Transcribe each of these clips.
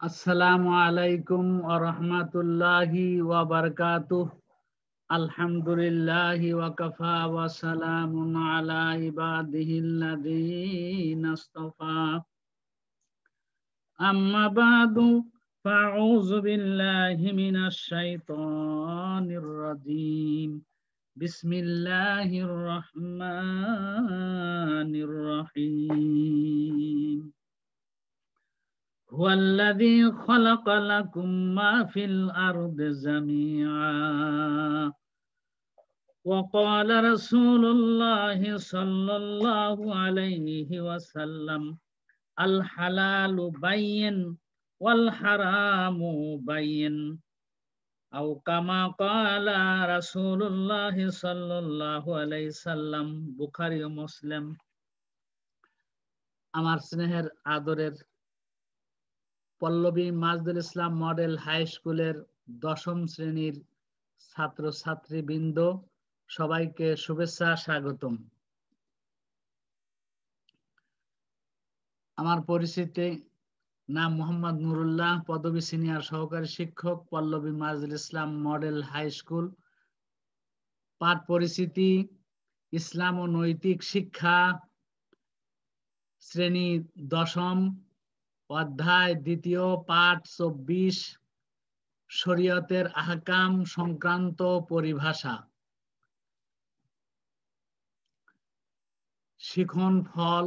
আসসালামু আলাইকুম ওয়া রাহমাতুল্লাহি ওয়া বারাকাতুহু। আলহামদুলিল্লাহি ওয়া কাফা ওয়া সালামুন আলা ইবাদিহিল্লাযীনা ইসতাফা। আম্মা বা'দু ফাআউযু বিল্লাহি মিনাশ শাইতানির রাজীম। বিসমিল্লাহির রাহমানির রহিম। هو الذي خلق لكم ما في الأرض جميعا وقال رسول الله صلى الله عليه وسلم الحلال بين والحرام بين أو كما قال رسول الله صلى الله عليه وسلم। বুখারী ও মুসলিম। আমার স্নেহের আদরের পল্লবী মাজদুল ইসলাম মডেল হাই স্কুলের ১০ম শ্রেণীর ছাত্রছাত্রীবৃন্দ, সবাইকে শুভেচ্ছা, স্বাগতম। আমার পরিচিতি, নাম মোহাম্মদ নুরুল্লাহ, পদবী সিনিয়র সহকারী শিক্ষক, পল্লবী মাজদুল ইসলাম মডেল হাই স্কুল। পাঠ পরিচিতি: ইসলাম ও নৈতিক শিক্ষা, শ্রেণী ১০ম, অধ্যায় ২, পাঠ ২৪, শরীয়তের আহকাম সংক্রান্ত পরিভাষা। শিখন ফল।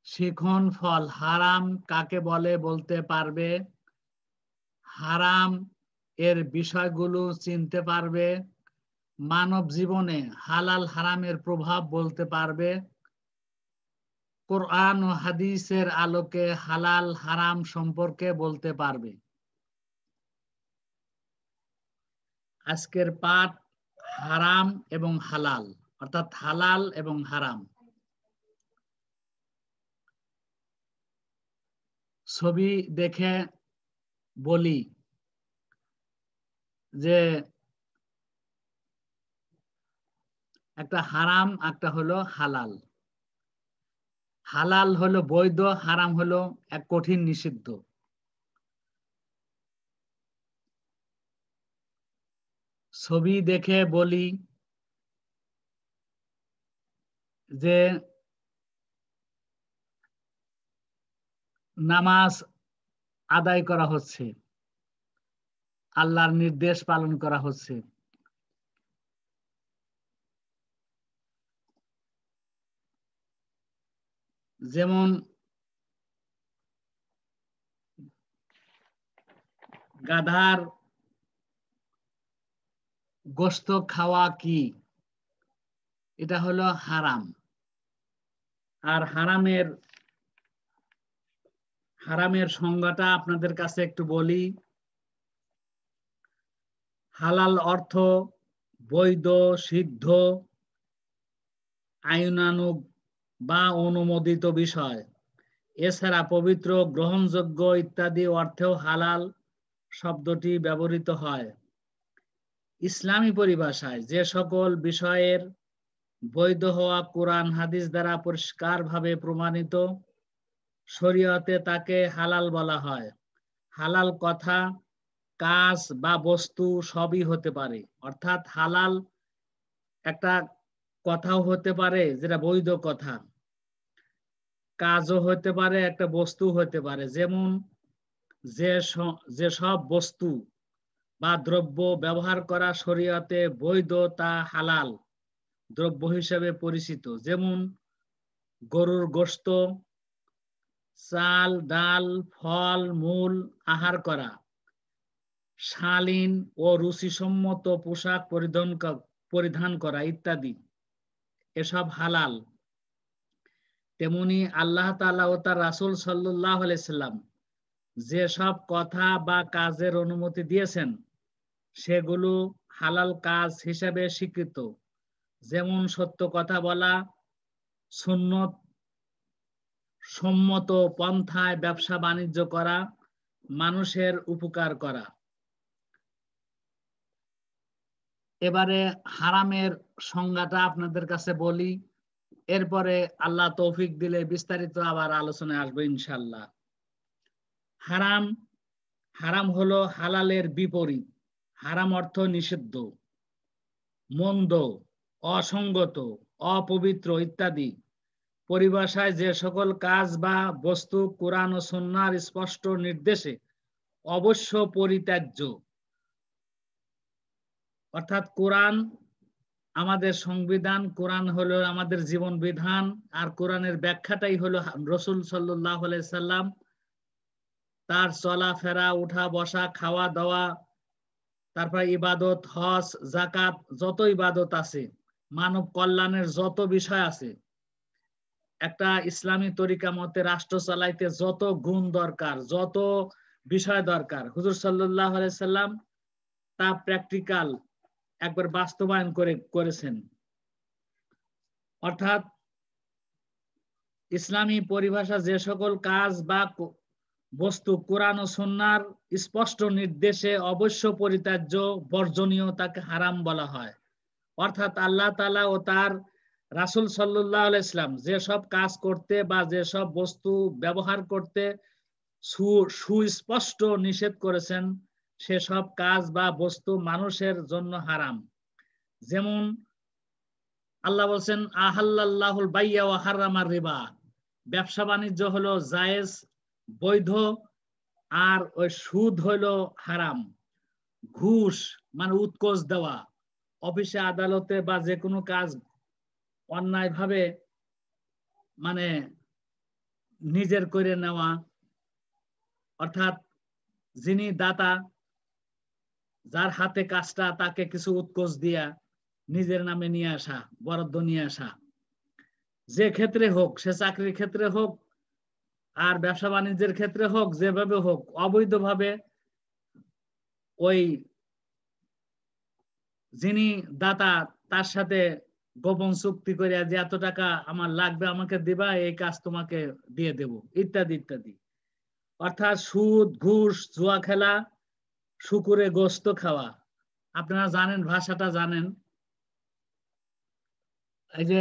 শিখন ফল হারাম কাকে বলে বলতে পারবে? হারাম এর বিষয়গুলো চিনতে পারবে? মানব জীবনে হালাল হারামের প্রভাব বলতে পারবে? কোরআন ও হাদিসের আলোকে হালাল হারাম সম্পর্কে বলতে পারবে। আজকের পাঠ হারাম এবং হালাল, অর্থাৎ হালাল এবং হারাম। ছবি দেখে বলি যে একটা হারাম, একটা হলো হালাল। হালাল হলো বৈধ, হারাম হলো এক কঠিন নিষিদ্ধ। ছবি দেখে বলি যে নামাজ আদায় করা হচ্ছে, আল্লাহর নির্দেশ পালন করা হচ্ছে। যেমন গাধার গোশত খাওয়া কি? এটা হলো হারাম। আর হারামের সংজ্ঞাটা আপনাদের কাছে একটু বলি। হালাল অর্থ বৈধ, সিদ্ধ, আইনানুগ বা অনুমোদিত বিষয়। এছাড়া পবিত্র, গ্রহণযোগ্য ইত্যাদি অর্থেও হালাল শব্দটি ব্যবহৃত হয়। ইসলামী পরিভাষায় যে সকল বিষয়ের বৈধ হওয়া কোরআন হাদিস দ্বারা পরিষ্কারভাবে প্রমাণিত, শরীয়তে তাকে হালাল বলা হয়। হালাল কথা, কাজ বা বস্তু সবই হতে পারে। অর্থাৎ হালাল একটা কথাও হতে পারে যেটা বৈধ কথা, কাজও হতে পারে, একটা বস্তু হতে পারে। যেমন যে সব বস্তু বা দ্রব্য ব্যবহার করা শরীয়তে বৈধ তা হালাল দ্রব্য হিসেবে পরিচিত। যেমন গরুর গোশত, চাল, ডাল, ফল মূল আহার করা, শালীন ও রুচিসম্মত পোশাক পরিধান করা ইত্যাদি, এসব হালাল। তেমনি আল্লাহ তাআলা ও তার রাসূল সাল্লাল্লাহু আলাইহি সাল্লাম যে সব কথা বা কাজের অনুমতি দিয়েছেন সেগুলো হালাল কাজ হিসেবে স্বীকৃত। যেমন সত্য কথা বলা, সুন্নত সম্মত পন্থায় ব্যবসা বাণিজ্য করা, মানুষের উপকার করা। এবারে হারামের সংজ্ঞাটা আপনাদের কাছে বলি, এরপরে আল্লাহ তৌফিক দিলে বিস্তারিত আবার আলোচনায় আসবে ইনশাল্লাহ। হারাম, হারাম হলো হালালের বিপরীত। হারাম অর্থ নিষিদ্ধ, মন্দ, অসঙ্গত, অপবিত্র ইত্যাদি। পরিভাষায় যে সকল কাজ বা বস্তু কোরআন ও সুন্নাহর স্পষ্ট নির্দেশে অবশ্য পরিত্যাজ্য। অর্থাৎ কোরআন আমাদের সংবিধান, কোরআন হলো আমাদের জীবন বিধান, আর কোরআনের ব্যাখ্যাটাই হলো রাসূল সাল্লাল্লাহু আলাইহি সাল্লাম তার চলাফেরা, উঠা বসা, খাওয়া দাওয়া, তারপর ইবাদত, হজ, যাকাত, যত ইবাদত আছে, মানব কল্যাণের যত বিষয় আছে, একটা ইসলামী তরিকা মতে রাষ্ট্র চালাইতে যত গুণ দরকার, যত বিষয় দরকার, হুজুর সাল্লাল্লাহু আলাইহি সাল্লাম তা প্র্যাকটিক্যাল একবার বাস্তবায়ন করেছেন। অর্থাৎ ইসলামী পরিভাষা যে সকল কাজ বা বস্তু কোরআন ও সুন্নাহর স্পষ্ট নির্দেশে অবশ্য পরিত্যাজ্য, বর্জনীয়, তাকে হারাম বলা হয়। অর্থাৎ আল্লাহ তাআলা ও তার রাসূল সাল্লাল্লাহু আলাইহি সাল্লাম যেসব কাজ করতে বা যেসব বস্তু ব্যবহার করতে সুস্পষ্ট নিষেধ করেছেন, সেসব কাজ বা বস্তু মানুষের জন্য হারাম। যেমন আল্লাহ বলছেন আহাল্লাল্লাহুল বাইয়া ওয়া হারামার রিবা, ব্যবসা বাণিজ্য হলো জায়েজ, বৈধ, আর ওই সুদ হলো হারাম। ঘুষ মানে উৎকোচ দেওয়া, অফিসে আদালতে বা যে কোনো কাজ অন্যায়ভাবে মানে নিজের করে নেওয়া, অর্থাৎ যিনি দাতা, যার হাতে কাজটা, তাকে কিছু উৎকোচ দিয়া নিজের নামে নিয়ে আসা, বরাদ্দ নিয়ে আসা, যে ক্ষেত্রে হোক, সে চাকরির ক্ষেত্রে হোক আর ব্যবসা বাণিজ্যের ক্ষেত্রে হোক, যেভাবে হোক অবৈধভাবে ওই যিনি দাতা তার সাথে গোপন চুক্তি করে যে এত টাকা আমার লাগবে, আমাকে দিবা, এই কাজ তোমাকে দিয়ে দেব, ইত্যাদি ইত্যাদি। অর্থাৎ সুদ, ঘুষ, জুয়া খেলা, শুকুরে গোস্ত খাওয়া, আপনারা জানেন, ভাষাটা জানেন, এই যে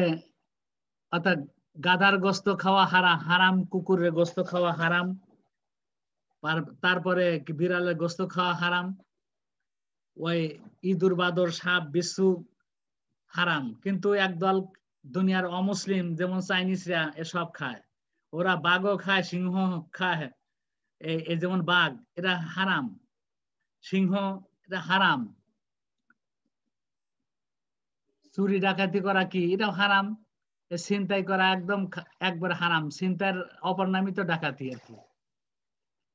অর্থাৎ গাধার গোস্ত খাওয়া হারাম, কুকুরের গোস্ত খাওয়া হারাম, তারপরে বিড়ালের গোস্ত খাওয়া হারাম, ওই ইঁদুর, বাদর, সাপ, বিচ্ছু হারাম। কিন্তু একদল দুনিয়ার অমুসলিম যেমন চাইনিজরা এসব খায়, ওরা বাঘও খায়, সিংহ খায়, এই যেমন বাঘ, এটা হারাম, সিংহ এটা হারাম, চুরি ডাকাতি করা কি এটাও হারাম, ছিনতাই করা একদম একবার হারাম, ছিনতাইয়ের অপর নামই তো ডাকাতি আর কি,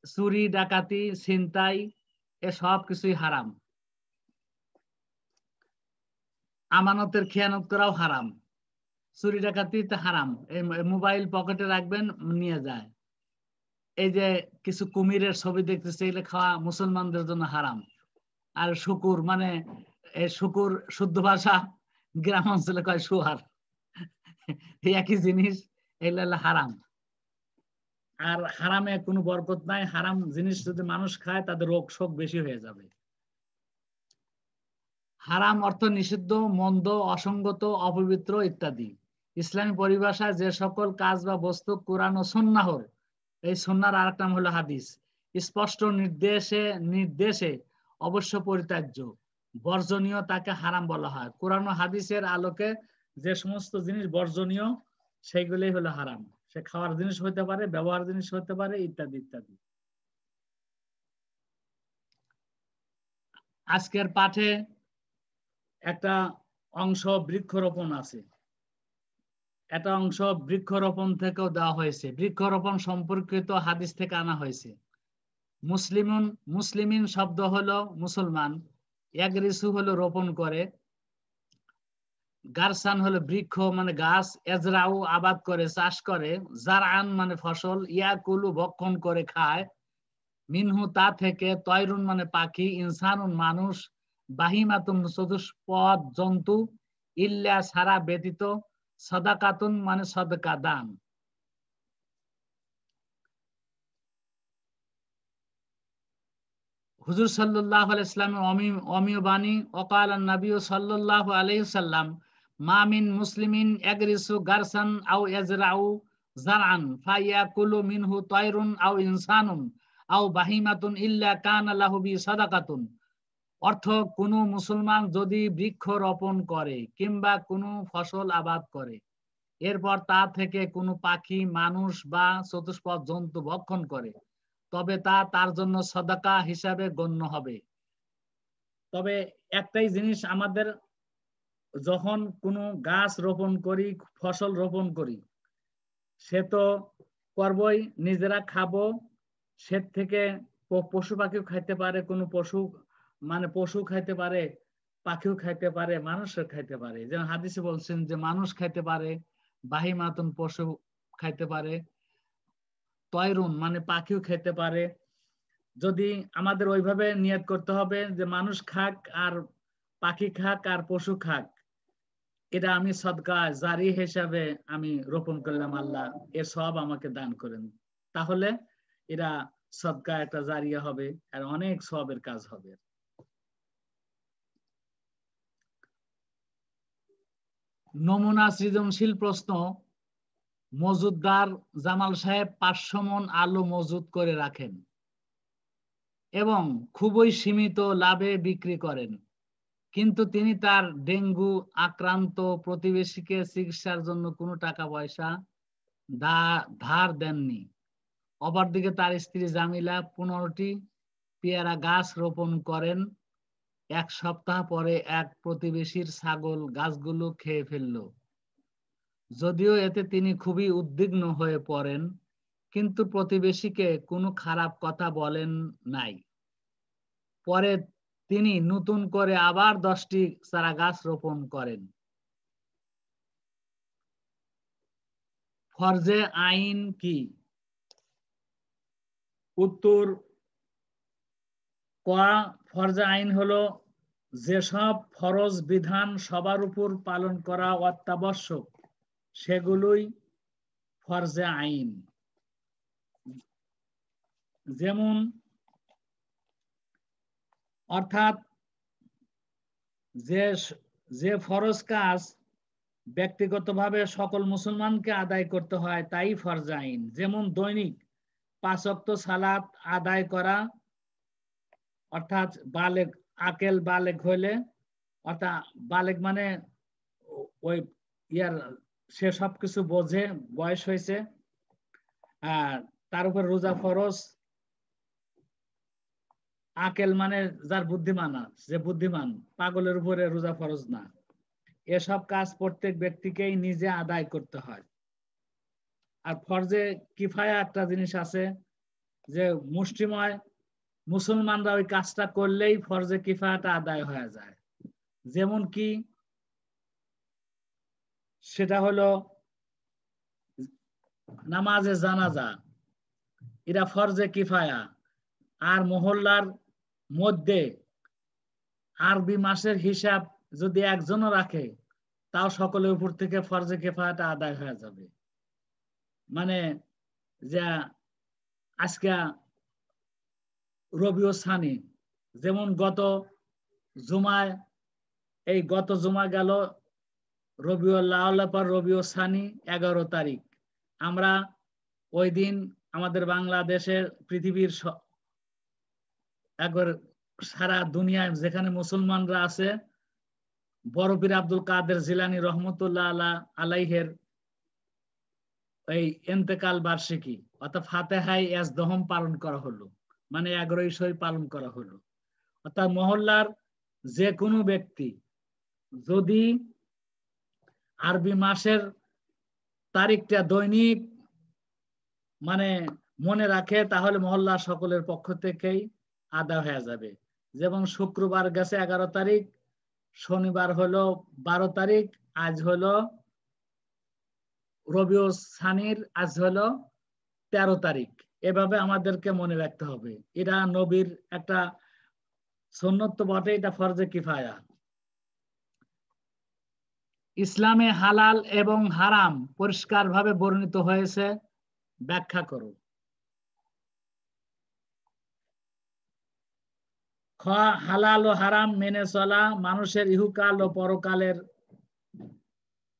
চুরি ডাকাতি ছিনতাই এসব কিছুই হারাম। আমানতের খেয়ানত করাও হারাম, চুরি ডাকাতি হারাম, এই মোবাইল পকেটে রাখবেন, নিয়ে যায়। এই যে কিছু কুমিরের ছবি দেখতেছে, এগুলো খাওয়া মুসলমানদের জন্য হারাম। আর শুকুর মানে শুকুর শুদ্ধ ভাষা গ্রাম অঞ্চলে কয় শুয়ার, একই জিনিস, এগুলো হারাম। আর হারামে কোনো বরকত নাই, হারাম জিনিস যদি মানুষ খায় তাদের রোগ শোক বেশি হয়ে যাবে। হারাম অর্থ নিষিদ্ধ, মন্দ, অসঙ্গত, অপবিত্র ইত্যাদি। ইসলামী পরিভাষায় যে সকল কাজ বা বস্তু কোরআন ও সুন্নাহর, এই সুন্নাহর আরেক নাম হলো হাদিস, স্পষ্ট নির্দেশে অবশ্য পরিত্যাজ্য, বর্জনীয়, তাকে হারাম বলা হয়। কোরআন ও হাদিসের আলোকে যে সমস্ত জিনিস বর্জনীয় সেইগুলোই হলো হারাম। সে খাওয়ার জিনিস হতে পারে, ব্যবহার জিনিস হতে পারে, ইত্যাদি ইত্যাদি। আজকের পাঠে একটা অংশ বৃক্ষরোপণ আছে, একটা অংশ বৃক্ষরোপণ থেকেও দেওয়া হয়েছে, বৃক্ষরোপণ সম্পর্কিত হাদিস থেকে আনা হয়েছে। মুসলিমিন শব্দ হলো মুসলমান, ইয়াগরিসু হলো রোপণ করে, গারসান হলো বৃক্ষ মানে গাছ, এজরাউ আবাদ করে, চাষ করে, জারআন মানে ফসল, ইয়াকুলু ভক্ষণ করে, খায়, মিনহু তা থেকে, তয়রুন মানে পাখি, ইনসানুন মানুষ, বাহিমাতুন চতুষ্পদ জন্তু, ইল্লা সারা ব্যতীত, সাদাকাতুন মানে সদকা দান। হুজুর সাল্লাল্লাহু আলাইহি সাল্লামের অমীয় বাণী, ওয়াকাল নবী সাল্লাল্লাহু আলাইহি সাল্লাম, মা মিন মুসলিমিন ইয়াগরিসু গারসান আও ইয়াজরাউ জারআন ফায়াকুলু মিনহু তায়রুন আও ইনসানুন আও বাহিমাতুন ইল্লা কানা লাহু বি সাদাকাতুন। অর্থ, কোন মুসলমান যদি বৃক্ষ রোপণ করে কিংবা কোনো ফসল আবাদ করে, এরপর তা থেকে কোনো পাখি, মানুষ বা চতুষ্পদ জন্তু ভক্ষণ করে, তবে তা তার জন্য সদাকা হিসাবে গণ্য হবে। তবে একটাই জিনিস, আমাদের যখন কোনো গাছ রোপণ করি, ফসল রোপণ করি, সে তো করবই, নিজেরা খাবো, সে থেকে পশু পাখিও খাইতে পারে, কোনো পশু মানে পশু খাইতে পারে, পাখিও খাইতে পারে, মানুষও খাইতে পারে। যেমন হাদিসে বলছেন যে মানুষ খাইতে পারে, বাহিমাতুন পশু খাইতে পারে, তয়রুন মানে পাখিও খেতে পারে। যদি আমাদের ওইভাবে নিয়ত করতে হবে যে মানুষ খাক আর পাখি খাক আর পশু খাক, এটা আমি সদকা জারি হিসাবে আমি রোপণ করলাম, আল্লাহ এর সব আমাকে দান করেন, তাহলে এরা সদকা একটা জারিয়া হবে আর অনেক সবের কাজ হবে। নমুনা সৃজনশীল প্রশ্ন। মজুদদার জামাল সাহেব 500 মণ আলু মজুদ করে রাখেন এবং খুবই সীমিত লাভে বিক্রি করেন, কিন্তু তিনি তার ডেঙ্গু আক্রান্ত প্রতিবেশীকে চিকিৎসার জন্য কোনো টাকা পয়সা ধার দেননি। অপরদিকে তার স্ত্রী জামিলা 15টি পেয়ারা গাছ রোপণ করেন। 1 সপ্তাহ পরে এক প্রতিবেশীর ছাগল গাছগুলো খেয়ে ফেলল। যদিও এতে তিনি খুবই উদ্বিগ্ন হয়ে পড়েন, কিন্তু প্রতিবেশীকে কোনো খারাপ কথা বলেন নাই। পরে তিনি নতুন করে আবার 10টি চারা গাছ রোপণ করেন। ফরজে আইন কি? উত্তর ক, ফরজে আইন হলো যেসব ফরজ বিধান সবার উপর পালন করা অত্যাবশ্যক, সেগুলোই ফরজে আইন। যেমন অর্থাৎ যে ফরজ কাজ ব্যক্তিগতভাবে সকল মুসলমানকে আদায় করতে হয় তাই ফরজ আইন। যেমন দৈনিক 5 ওয়াক্ত সালাত আদায় করা, অর্থাৎ বালেগ, আকেল বালেগ হইলে, অর্থাৎ বালেগ মানে ওই ইয়ার সে সবকিছু বোঝে, বয়স হয়েছে, তার উপর রোজা ফরজ। আকেল মানে যার বুদ্ধিমান, যে বুদ্ধিমান, পাগলের উপরে রোজা ফরজ না। এসব কাজ প্রত্যেক ব্যক্তিকেই নিজে আদায় করতে হয়। আর ফরজে কিফায়া একটা জিনিস আছে, যে মুষ্টিময় মুসলমানরা ওই কাজটা করলেই ফরজে কিফায়াটা আদায় হয়ে যায়। যেমন কি, সেটা হলো নামাজে জানাজা, এরা ফরজে কিফায়া। আর মহল্লার মধ্যে আরবি মাসের হিসাব যদি একজনও রাখে, তাও সকলের উপর থেকে ফরজে কিফায়াটা আদায় হয়ে যাবে। মানে যে আজকে রবিউ সানি, যেমন গত জুমায়, এই গত জুমা গেল রবিউল আউয়াল পর রবিউ সানি 11 তারিখ। আমরা ওই দিন আমাদের বাংলাদেশের, পৃথিবীর একবার সারা দুনিয়ায় যেখানে মুসলমানরা আছে, বড় পীর আব্দুল কাদের জিলানী রহমতুল্লাহ আলাইহের এই ইন্তেকাল বার্ষিকী, অর্থাৎ ফাতেহাই ইয়াজদহম পালন করা হলো, মানে 11ই শরীফ পালন করা হলো। অর্থাৎ মহল্লার যে কোনো ব্যক্তি যদি আরবি মাসের তারিখটা দৈনিক মানে মনে রাখে, তাহলে মহল্লার সকলের পক্ষ থেকেই আদায় হয়ে যাবে। যেমন শুক্রবার গেছে 11 তারিখ, শনিবার হলো 12 তারিখ, আজ হলো রবিউ সানির, আজ হলো 13 তারিখ। এভাবে আমাদেরকে মনে রাখতে হবে। এটা নবীর একটা সুন্নত তো বটে, এটা ফরজে কিফায়া। ইসলামে হালাল এবং হারাম পরিষ্কারভাবে বর্ণিত হয়েছে, ব্যাখ্যা করো। হালাল ও হারাম মেনে চলা মানুষের ইহকাল ও পরকালের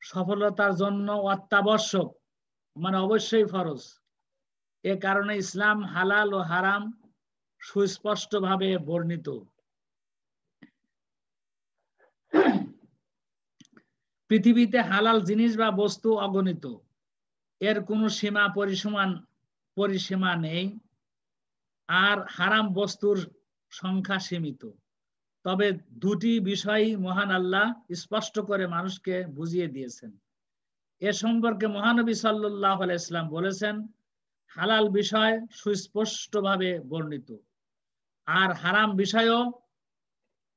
সফলতার জন্য অত্যাবশ্যক, মানে অবশ্যই ফরজ। এ কারণে ইসলাম হালাল ও হারাম সুস্পষ্টভাবে বর্ণিত। পৃথিবীতে হালাল জিনিস বা বস্তু অগণিত, এর কোনো সীমা পরিসীমা নেই, আর হারাম বস্তুর সংখ্যা সীমিত। তবে দুটি বিষয়ই মহান আল্লাহ স্পষ্ট করে মানুষকে বুঝিয়ে দিয়েছেন। এ সম্পর্কে মহানবী সাল্লাল্লাহু আলাইহি ওয়াসাল্লাম বলেছেন, হালাল বিষয় সুস্পষ্টভাবে বর্ণিত, আর হারাম বিষয়ও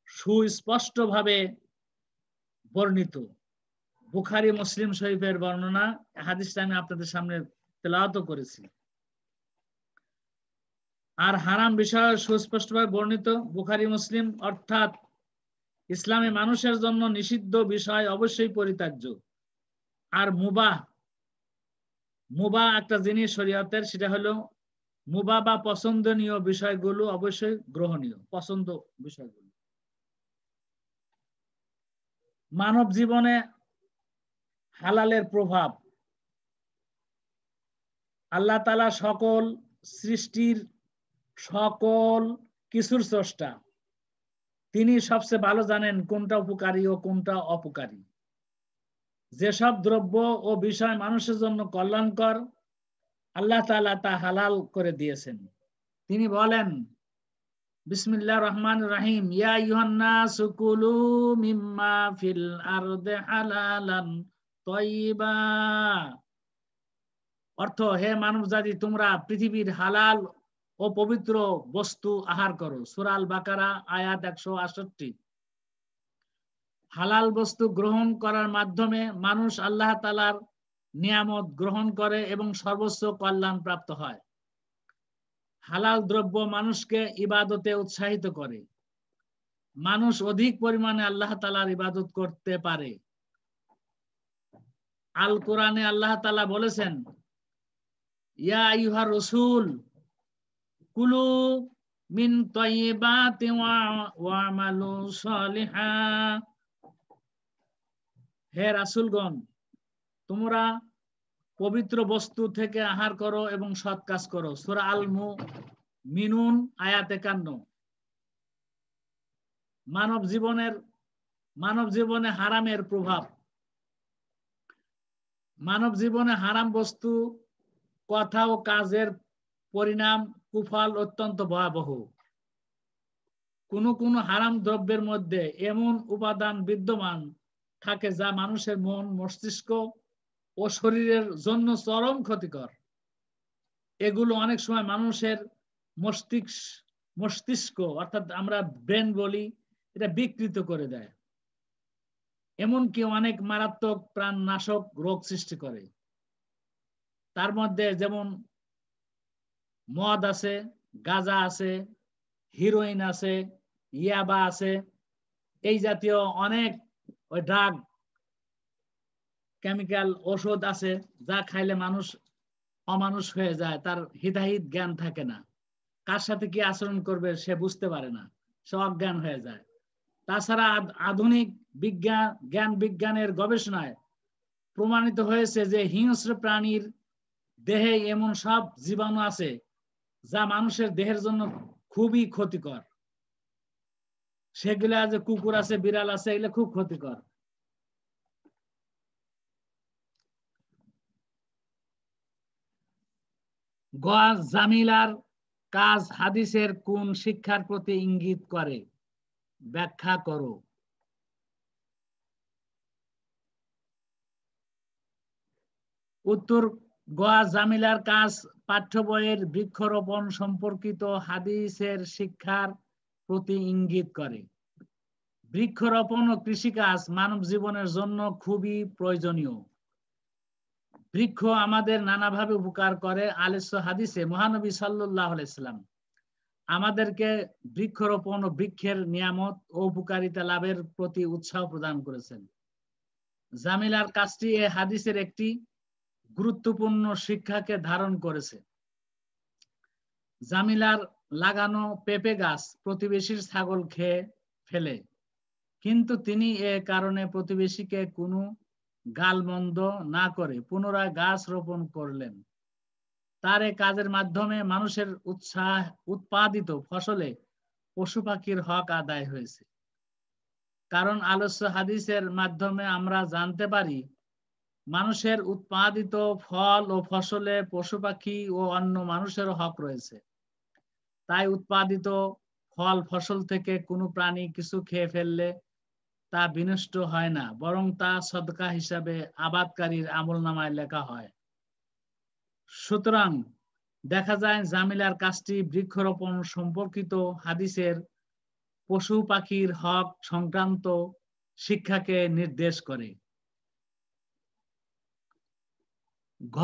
সুস্পষ্টভাবে বর্ণিত। বুখারী মুসলিম শরীফের বর্ণনা, হাদিসটা আমি আপনাদের সামনে তেলাওয়াত করেছি। আর হারাম বিষয় সুস্পষ্টভাবে বর্ণিত বুখারী মুসলিম, অর্থাৎ ইসলামে মানুষের জন্য নিষিদ্ধ বিষয় অবশ্যই পরিত্যাজ্য, আর মুবাহ একটা জিনিস শরীয়তের, সেটা হলো মুবাহ বা পছন্দনীয় বিষয়গুলো অবশ্যই গ্রহণীয়, পছন্দ বিষয়গুলো। মানব জীবনে হালালের প্রভাব। আল্লাহ তাআলা সকল সৃষ্টির সকল কিছুর স্রষ্টা। তিনি সবচেয়ে ভালো জানেন কোনটা উপকারী ও কোনটা অপকারী। যেসব দ্রব্য ও বিষয় মানুষের জন্য কল্যাণকর, আল্লাহ তাআলা তা হালাল করে দিয়েছেন। তিনি বলেন, বিসমিল্লাহির রহমানির রহিম, ইয়া আইয়ুহান নাসু কুলু মিম্মা ফিল আরদি হালালান তাইয়্যিবা। অর্থ, হে মানব জাতি, তোমরা পৃথিবীর হালাল ও পবিত্র বস্তু আহার করো। সূরা আল বাকারা আয়াত 168। হালাল বস্তু গ্রহণ করার মাধ্যমে মানুষ আল্লাহ তাআলার নিয়ামত গ্রহণ করে এবং সর্বোচ্চ কল্যাণ প্রাপ্ত হয়। হালাল দ্রব্য মানুষকে ইবাদতে উৎসাহিত করে। মানুষ অধিক পরিমাণে আল্লাহ তাআলার ইবাদত করতে পারে। আল কোরআনে আল্লাহ তাআলা বলেছেন, ইয়া আইয়ুহার রাসূল কুলু মিন তাইয়্যিবাতি ওয়া'মালু সালিহা। হে রাসূলগণ, তোমরা পবিত্র বস্তু থেকে আহার করো এবং সৎ কাজ করো। সূরা আল মুমিনুন আয়াত 51। মানব জীবনে হারামের প্রভাব। মানব জীবনে হারাম বস্তু, কথা ও কাজের পরিণাম কুফল অত্যন্ত ভয়াবহ। কোন হারাম দ্রব্যের মধ্যে এমন উপাদান বিদ্যমান থাকে যা মানুষের মন, মস্তিষ্ক ও শরীরের জন্য চরম ক্ষতিকর। এগুলো অনেক সময় মানুষের মস্তিষ্ক অর্থাৎ আমরা ব্রেন বলি, এটা বিকৃত করে দেয়, এমনকি অনেক মারাত্মক প্রাণনাশক রোগ সৃষ্টি করে। তার মধ্যে যেমন মদ আছে, গাঁজা আছে, হিরোইন আছে, ইয়াবা আছে, এই জাতীয় অনেক ওই ড্রাগ, কেমিক্যাল ওষুধ আছে, যা খাইলে মানুষ অমানুষ হয়ে যায়, তার হিতাহিত জ্ঞান থাকে না, কার সাথে কি আচরণ করবে সে বুঝতে পারে না, সে অজ্ঞান হয়ে যায়। তাছাড়া আধুনিক বিজ্ঞানের গবেষণায় প্রমাণিত হয়েছে যে হিংস্র প্রাণীর দেহে এমন সব জীবাণু আছে যা মানুষের দেহের জন্য খুবই ক্ষতিকর। সেগুলা যে কুকুর আছে, বিড়াল আছে, এগুলো খুব ক্ষতিকর। জামিলার কাজ হাদিসের কোন শিক্ষার প্রতি ইঙ্গিত করে, ব্যাখ্যা করো। উত্তর, জামিলার কাজ পাঠ্য বইয়ের বৃক্ষরোপণ সম্পর্কিত হাদিসের শিক্ষার প্রতি ইঙ্গিত করে। বৃক্ষরোপণ ও কৃষিকাজ মানব জীবনের জন্য খুবই প্রয়োজনীয়। বৃক্ষ আমাদের নানাভাবে উপকার করে। আলেস্য হাদিসে মহানবী সাল্লাল্লাহু আলাইহি সাল্লাম আমাদেরকে বৃক্ষরোপণ ও বৃক্ষের নিয়ামত ও উপকারিতা লাভের প্রতি উৎসাহ প্রদান করেছেন। জামিলার কাজটি এ হাদিসের একটি গুরুত্বপূর্ণ শিক্ষাকে ধারণ করেছে। জামিলার লাগানো পেঁপে গাছ প্রতিবেশীর ছাগল খেয়ে ফেলে, কিন্তু তিনি এ কারণে প্রতিবেশীকে কোনো গালমন্দ না করে পুনরায় গাছ রোপণ করলেন। তার এ কাজের মাধ্যমে মানুষের উৎপাদিত ফসলে পশু পাখির হক আদায় হয়েছে। কারণ আলোচ্য হাদিসের মাধ্যমে আমরা জানতে পারি মানুষের উৎপাদিত ফল ও ফসলে পশু পাখি ও অন্য মানুষেরও হক রয়েছে। তাই উৎপাদিত ফল ফসল থেকে কোনো প্রাণী কিছু খেয়ে ফেললে তা বিনষ্ট হয় না, বরং তা সদকা হিসাবে আবাদকারীর আমলনামায় লেখা হয়। সুতরাং দেখা যায় জামিলার কাজটি বৃক্ষরোপণ সম্পর্কিত হাদিসের পশু পাখির হক সংক্রান্ত শিক্ষাকে নির্দেশ করে। ঘ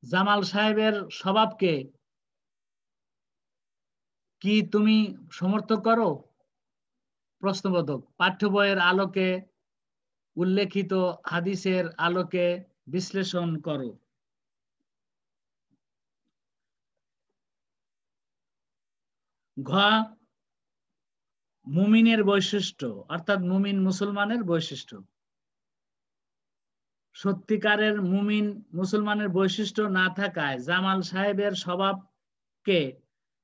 জামাল সাহেবের স্বভাবকে কি তুমি সমর্থন করো? প্রশ্নবোধক। পাঠ্য বইয়ের আলোকে উল্লেখিত হাদিসের আলোকে বিশ্লেষণ করো। ঘ মুমিনের বৈশিষ্ট্য, অর্থাৎ মুমিন মুসলমানের বৈশিষ্ট্য। সত্যিকারের মুমিন মুসলমানের বৈশিষ্ট্য না থাকায় জামাল সাহেবের স্বভাবকে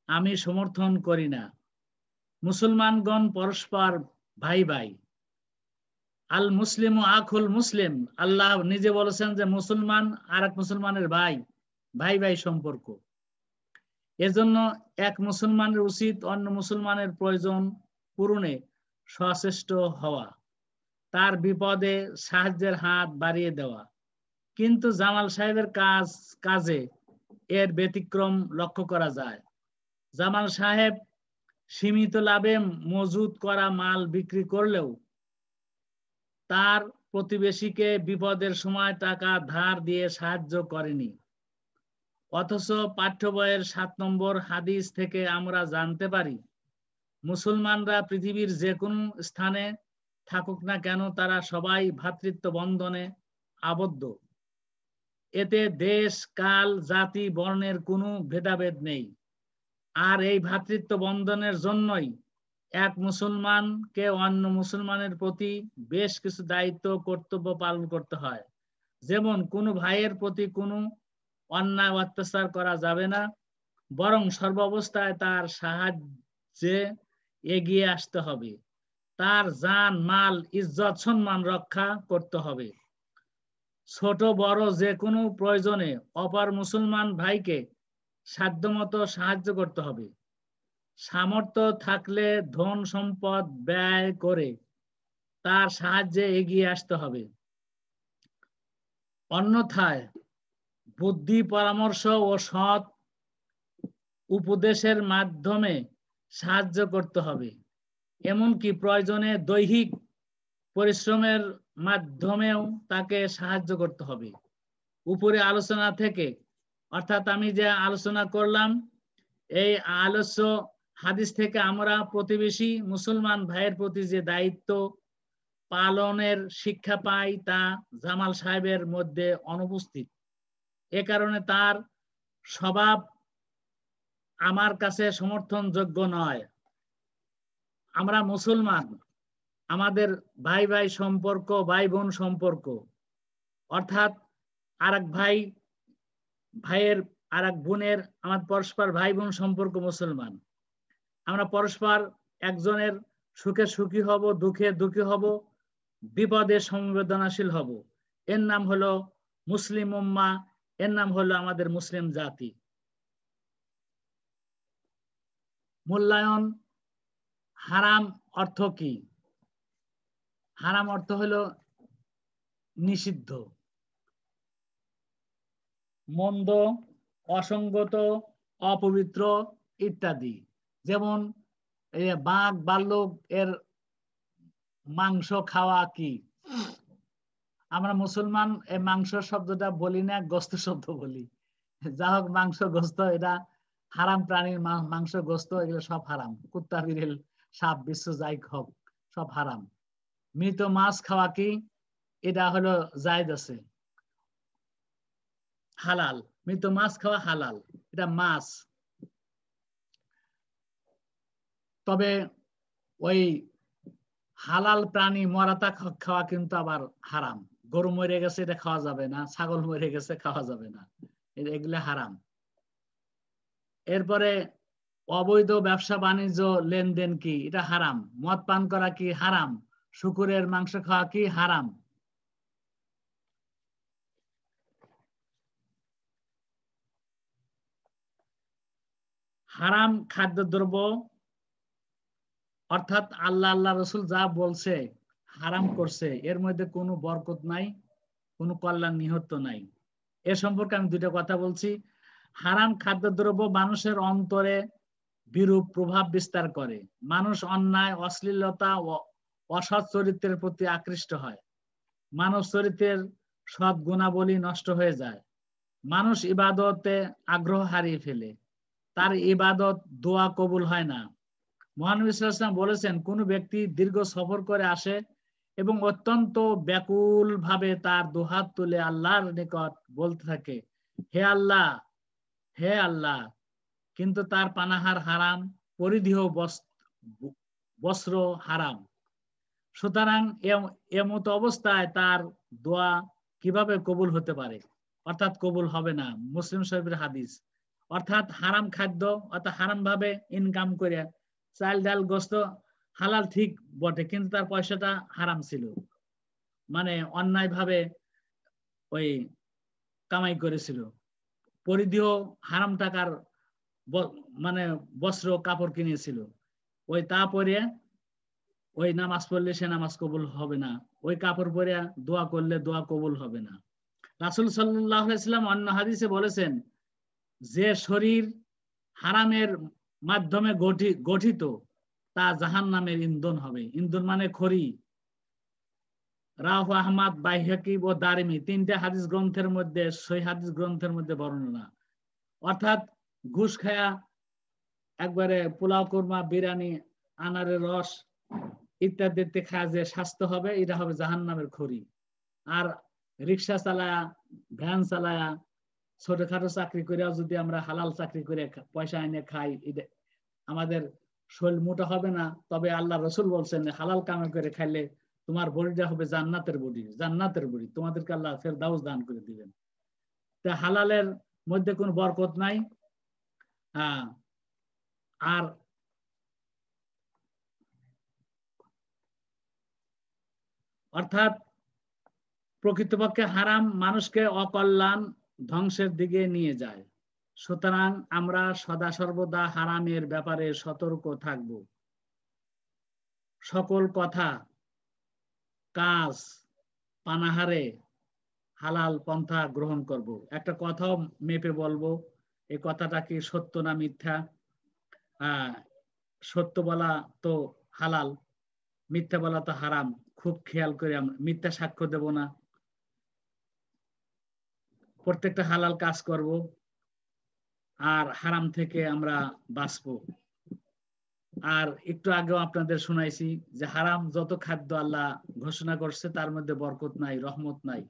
আমি সমর্থন করি না। মুসলমানগণ পরস্পর ভাই ভাই। আল মুসলিম ও আখুল মুসলিম, আল্লাহ নিজে বলেছেন যে মুসলমান আর এক মুসলমানের ভাই, ভাই ভাই সম্পর্ক। এজন্য এক মুসলমানের উচিত অন্য মুসলমানের প্রয়োজন পূরণে সচেষ্ট হওয়া, তার বিপদে সাহায্যের হাত বাড়িয়ে দেওয়া। কিন্তু জামাল সাহেবের কাজে এর ব্যতিক্রম লক্ষ্য করা যায়। জামাল সাহেব সীমিত লাভে মজুত করা মাল বিক্রি করলেও তার প্রতিবেশীকে বিপদের সময় টাকা ধার দিয়ে সাহায্য করেনি। অথচ পাঠ্য বইয়ের 7 নম্বর হাদিস থেকে আমরা জানতে পারি মুসলমানরা পৃথিবীর যে কোনো স্থানে থাকুক না কেন তারা সবাই ভ্রাতৃত্ব বন্ধনে আবদ্ধ। এতে দেশ, কাল, জাতি, বর্ণের কোনো ভেদাভেদ নেই। আর এই ভ্রাতৃত্ব বন্ধনের জন্যই এক মুসলমানকে অন্য মুসলমানের প্রতি বেশ কিছু দায়িত্ব কর্তব্য পালন করতে হয়। যেমন কোনো ভাইয়ের প্রতি কোনো অন্যায় অত্যাচার করা যাবে না, বরং সর্বাবস্থায় তার সাহায্যে এগিয়ে আসতে হবে। তার জান, মাল, ইজ্জত, সম্মান রক্ষা করতে হবে। ছোট বড় যে কোনো প্রয়োজনে অপর মুসলমান ভাইকে সাধ্যমতো সাহায্য করতে হবে। সামর্থ্য থাকলে ধন সম্পদ ব্যয় করে তার সাহায্যে এগিয়ে আসতে হবে। অন্যথায় বুদ্ধি, পরামর্শ ও সৎ উপদেশের মাধ্যমে সাহায্য করতে হবে। এমনকি প্রয়োজনে দৈহিক পরিশ্রমের মাধ্যমেও তাকে সাহায্য করতে হবে। উপরে আলোচনা থেকে, অর্থাৎ আমি যে আলোচনা করলাম এই আলোচ্য হাদিস থেকে আমরা প্রতিবেশী মুসলমান ভাইয়ের প্রতি যে দায়িত্ব পালনের শিক্ষা পাই তা জামাল সাহেবের মধ্যে অনুপস্থিত। এ কারণে তার স্বভাব আমার কাছে সমর্থনযোগ্য নয়। আমরা মুসলমান, আমাদের ভাই ভাই সম্পর্ক, ভাই বোন সম্পর্ক, অর্থাৎ আরেক ভাইয়ের আরেক বোনের আমার পরস্পর ভাই বোন সম্পর্ক মুসলমান। আমরা পরস্পর একজনের সুখে সুখী হব, দুঃখে দুঃখী হব, বিপদে সংবেদনশীল হব। এর নাম হলো মুসলিম উম্মাহ, এর নাম হলো আমাদের মুসলিম জাতি। মূল্যায়ন হারাম অর্থ কি? হারাম অর্থ হলো নিষিদ্ধ, মন্দ, অসঙ্গত, অপবিত্র ইত্যাদি। যেমন বাঘ, ভাল্লুক এর মাংস খাওয়া কি? আমরা মুসলমান এই মাংস শব্দটা বলি না, গোস্ত শব্দ বলি। যা হোক, মাংস, গোস্ত এটা হারাম প্রাণীর মাংস, গোস্ত এগুলো সব হারাম। কুত্তা, বিড়াল, সাপ, বিশ্ব যাই হোক সব হারাম। মৃত মাছ খাওয়া কি? এটা হলো জায়েজ আছে, হালাল। মৃত মাছ খাওয়া হালাল, এটা মাছ। তবে ওই হালাল প্রাণী মরাতা খাওয়া কিন্তু আবার হারাম। গরু মরে গেছে এটা খাওয়া যাবে না, ছাগল মরে গেছে খাওয়া যাবে না, এগুলো হারাম। এরপরে অবৈধ ব্যবসা বাণিজ্য লেনদেন কি, এটা হারাম। মদ পান করা কি হারাম। শুকুরের মাংস খাওয়া কি হারাম। হারাম খাদ্যদ্রব্য অর্থাৎ আল্লাহ রসুল যা বলছে হারাম করছে, এর মধ্যে কোনো বরকত নাই, কোনো কল্যাণ নিহত নাই। এ সম্পর্কে আমি দুইটা কথা বলছি। হারাম খাদ্যদ্রব্য মানুষের অন্তরে বিরূপ প্রভাব বিস্তার করে। মানুষ অন্যায়, অশ্লীলতা ও অসৎ চরিত্রের প্রতি আকৃষ্ট হয়। মানব চরিত্রের সৎ গুণাবলী নষ্ট হয়ে যায়। মানুষ ইবাদতে আগ্রহ হারিয়ে ফেলে। তার ইবাদত দোয়া কবুল হয় না। মহানবী সাল্লাল্লাহু আলাইহি ওয়াসাল্লাম বলেছেন, কোন ব্যক্তি দীর্ঘ সফর করে আসে এবং অত্যন্ত ব্যাকুল ভাবে তার দুহাত তুলে আল্লাহর নিকট বলতে থাকে, হে আল্লাহ, হে আল্লাহ, কিন্তু তার পানাহার হারাম, পরিধেয় বস্ত্র হারাম, সুতরাং এমত অবস্থায় তার দোয়া কিভাবে কবুল হতে পারে, অর্থাৎ কবুল হবে না। মুসলিম শরীফের হাদিস। অর্থাৎ হারাম খাদ্য, অর্থাৎ হারাম ভাবে ইনকাম করে চাল ডাল গোস্ত হালাল ঠিক বটে, কিন্তু তার পয়সাটা হারাম ছিল, মানে অন্যায় ভাবে ওই কামাই করেছিল। পরিধেয় হারাম টাকার মানে বস্ত্র কাপড় কিনেছিল, ওই তা পরে ওই নামাজ পড়লে সে নামাজ কবুল হবে না, ওই কাপড় পরে দোয়া করলে দোয়া কবুল হবে না। রাসূল সাল্লাল্লাহু আলাইহি ওয়াসাল্লাম অন্য হাদিসে বলেছেন, যে শরীর হারামের মাধ্যমে গঠিত তা জাহান্নামের ইন্ধন হবে। ইন্ধন মানে খড়ি। রাওয়াহু আহমদ, বাইহাকি ও দারিমি, তিনটা হাদিস গ্রন্থের মধ্যে, সহিহ হাদিস গ্রন্থের মধ্যে বর্ণনা। অর্থাৎ ঘুষ খায়া একবারে পোলাও, কোরমা, বিরিয়ানি, আনারের রস ইত্যাদিতে খায় যে স্বাস্থ্য হবে, এটা হবে জাহান্নামের খড়ি। আর রিক্সা চালায়া, ভ্যান চালায়া, ছোটখাটো চাকরি করে যদি আমরা হালাল চাকরি করে পয়সা এনে খাই, আমাদের শরীর মোটা হবে না। তবে আল্লাহ রসুল বলছেন, হালাল কামাই করে খাইলে তোমার বডিটা হবে জান্নাতের বডি, জান্নাতের বডি, তোমাদেরকে আল্লাহ ফেরদাউস দান করে দিবেন। তা হালালের মধ্যে কোনো বরকত নাই। আর অর্থাৎ প্রকৃতপক্ষে হারাম মানুষকে অকল্যাণ, ধ্বংসের দিকে নিয়ে যায়। সুতরাং আমরা সদা সর্বদা হারামের ব্যাপারে সতর্ক থাকব। সকল কথা, কাজ, পানাহারে হালাল পন্থা গ্রহণ করব। একটা কথাও মেপে বলবো, এই কথাটা কি সত্য না মিথ্যা। সত্য বলা তো হালাল, মিথ্যা বলা তো হারাম। খুব খেয়াল করে আমরা মিথ্যা সাক্ষ্য দেব না, প্রত্যেকটা হালাল কাজ করব, আর হারাম থেকে আমরা বাঁচবো। আর একটু আগেও আপনাদের শোনাইছি যে হারাম যত খাদ্য আল্লাহ ঘোষণা করছে তার মধ্যে বরকত নাই, রহমত নাই।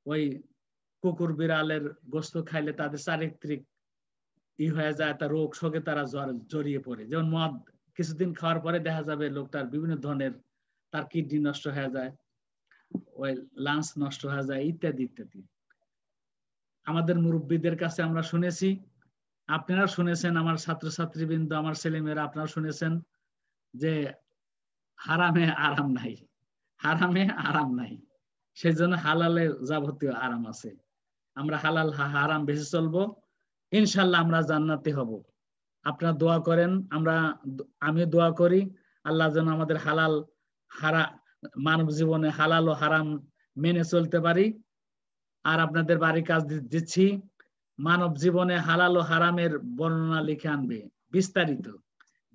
ওই কুকুর বিড়ালের গোস্ত খাইলে তাদের চারিত্রিক হয়ে যায়, তার রোগ শোকে তারা জড়িয়ে পড়ে। যেমন মদ কিছুদিন খাওয়ার পরে দেখা যাবে লোকটার বিভিন্ন ধরনের, তার কিডনি নষ্ট হয়ে যায়, ওই লাংস নষ্ট হয়ে যায়, ইত্যাদি ইত্যাদি। আমাদের মুরব্বীদের কাছে আমরা শুনেছি, আপনারা শুনেছেন, আমার ছাত্রছাত্রীবৃন্দ, আমার ছেলেমেয়েরা, আপনারা শুনেছেন যে হারামে আরাম নাই, হারামে আরাম নাই, সেই জন্য হালালে যাবতীয় আরাম আছে। আমরা হালাল হারাম বেশি চলবো, ইনশাল্লাহ আমরা জান্নাতি হব। আপনারা দোয়া করেন, আমি দোয়া করি আল্লাহ যেন আমাদের হালাল মানব জীবনে হালাল ও হারাম মেনে চলতে পারি। আর আপনাদের বাড়ির কাজ দিচ্ছি, মানব জীবনে হালাল ও হারামের বর্ণনা লিখে আনবে বিস্তারিত।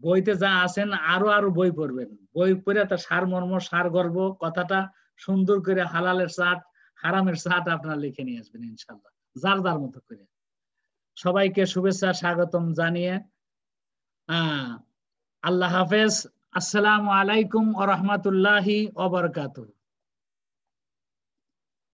বইতে যা আছেন আরো আরো বই পড়বেন, বই পড়ে তার সারমর্ম, সারগর্ভ কথাটা সুন্দর করে, হালালের চাট, হারামের চাট আপনারা লিখে নিয়ে আসবেন ইনশাল্লাহ, যার যার মতো করে। সবাইকে শুভেচ্ছা স্বাগতম জানিয়ে আল্লাহ হাফেজ। আসসালামু আলাইকুম ওয়া রাহমাতুল্লাহি ওয়া বারাকাতুহু।